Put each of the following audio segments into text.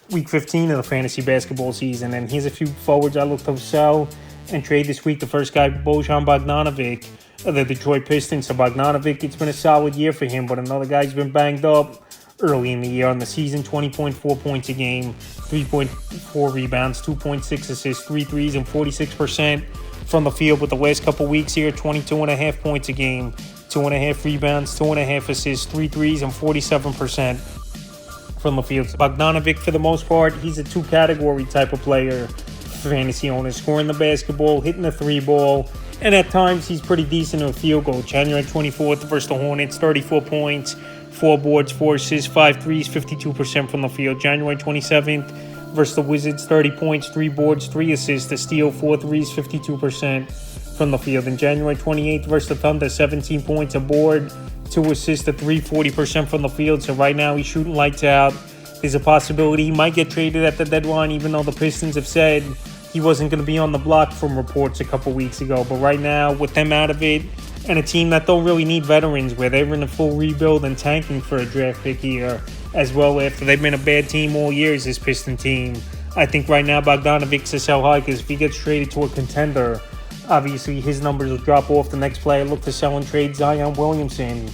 week 15 of the fantasy basketball season. And here's a few forwards I look to sell and trade this week. The first guy, Bojan Bogdanovic of the Detroit Pistons. So Bogdanovic, it's been a solid year for him, but another guy's been banged up early in the year. On the season, 20.4 points a game, 3.4 rebounds, 2.6 assists, 3 threes, and 46% from the field. But the last couple weeks here, 22.5 points a game, 2.5 rebounds, 2.5 assists, 3 threes, and 47% from the field. So Bogdanovic, for the most part, he's a two-category type of player for fantasy owners, scoring the basketball, hitting the three ball, and at times he's pretty decent in a field goal. January 24th versus the Hornets, 34 points, 4 boards, 4 assists, 5 threes, 52% from the field. January 27th versus the Wizards, 30 points, 3 boards, 3 assists, a steal, 4 threes, 52% from the field. And January 28th versus the Thunder, 17 points, a board, 2 assists, a 3, 40% from the field. So right now he's shooting lights out. There's a possibility he might get traded at the deadline, even though the Pistons have said he wasn't going to be on the block from reports a couple weeks ago. But right now, with them out of it, and a team that don't really need veterans, where they're in a full rebuild and tanking for a draft pick here as well, after they've been a bad team all year as this Piston team, I think right now Bogdanovic's a sell high, because if he gets traded to a contender, obviously his numbers will drop off. The next player look to sell and trade Zion Williamson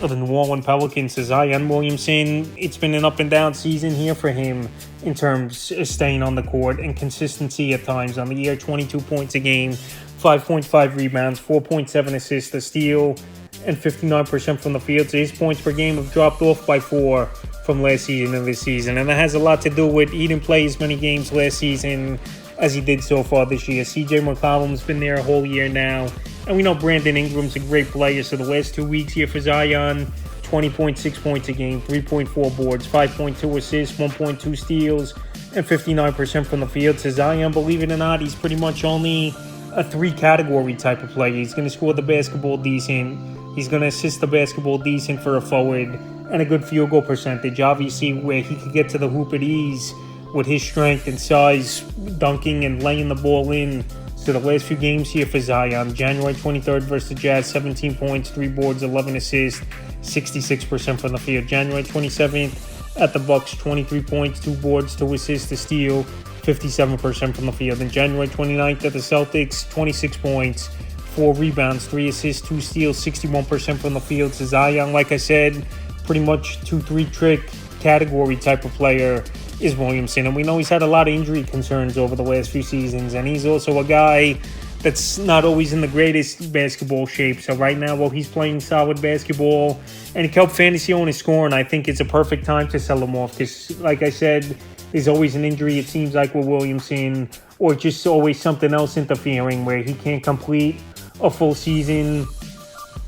of the New Orleans Pelicans. So Zion Williamson, it's been an up and down season here for him in terms of staying on the court and consistency at times. On the year, 22 points a game, 5.5 rebounds, 4.7 assists, a steal, and 59% from the field. So his points per game have dropped off by 4 from last season and this season. And that has a lot to do with he didn't play as many games last season as he did so far this year. CJ McCollum's been there a whole year now. And we know Brandon Ingram's a great player. So the last 2 weeks here for Zion, 20.6 points a game, 3.4 boards, 5.2 assists, 1.2 steals, and 59% from the field. So Zion, believe it or not, he's pretty much only a 3-category type of player. He's going to score the basketball decent. He's going to assist the basketball decent for a forward, and a good field goal percentage. Obviously, where he could get to the hoop at ease with his strength and size, dunking and laying the ball in. So the last few games here for Zion, January 23rd versus the Jazz, 17 points, 3 boards, 11 assists, 66% from the field. January 27th at the Bucks, 23 points, 2 boards, 2 assists, a steal, 57% from the field. And January 29th at the Celtics, 26 points, 4 rebounds, 3 assists, 2 steals, 61% from the field. So Zion, like I said, pretty much 2-3 trick category type of player is Williamson. And we know he's had a lot of injury concerns over the last few seasons. And he's also a guy that's not always in the greatest basketball shape. So right now, while he's playing solid basketball and he can help fantasy owners score, and I think it's a perfect time to sell him off. Because, like I said, there's always an injury, it seems like, with Williamson, or just always something else interfering where he can't complete a full season.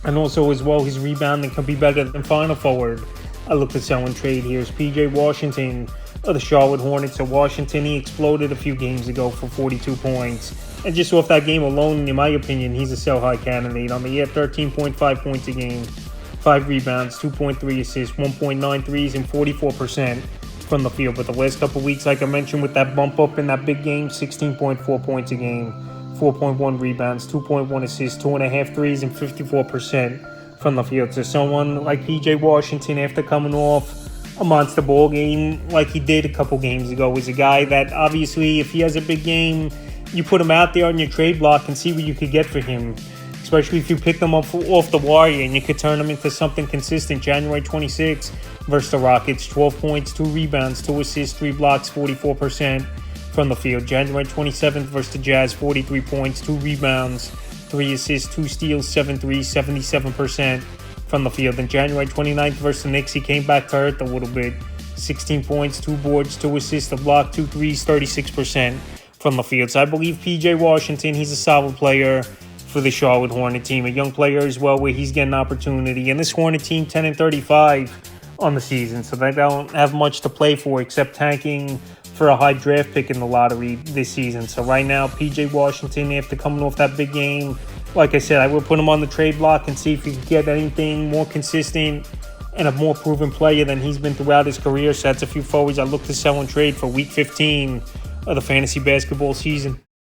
And also, as well, his rebounding can be better than final forward. I look to sell and trade here is PJ Washington of the Charlotte Hornets. So Washington, he exploded a few games ago for 42 points. And just off that game alone, in my opinion, he's a sell-high candidate. On the year, 13.5 points a game, 5 rebounds, 2.3 assists, 1.9 threes, and 44% from the field. But the last couple weeks, like I mentioned, with that bump up in that big game, 16.4 points a game, 4.1 rebounds, 2.1 assists, 2.5 threes, and 54% from the field. So someone like PJ Washington, after coming off a monster ball game like he did a couple games ago, is a guy that obviously, if he has a big game, you put him out there on your trade block and see what you could get for him, especially if you pick them up off the wire and you could turn them into something consistent. January 26th versus the Rockets, 12 points, 2 rebounds, 2 assists, 3 blocks, 44% from the field. January 27th versus the Jazz, 43 points, 2 rebounds, 3 assists, 2 steals, 7 threes, 77% from the field. And January 29th versus the Knicks, he came back to earth a little bit. 16 points, 2 boards, 2 assists, a block, 2 threes, 36% from the field. So I believe PJ Washington, he's a solid player for the Charlotte Hornet team. A young player as well, where he's getting opportunity. And this Hornet team, 10-35 on the season. So they don't have much to play for except tanking for a high draft pick in the lottery this season. So right now, PJ Washington, after coming off that big game, like I said, I would put him on the trade block and see if he can get anything more consistent and a more proven player than he's been throughout his career. So that's a few forwards I look to sell and trade for Week 15 of the fantasy basketball season.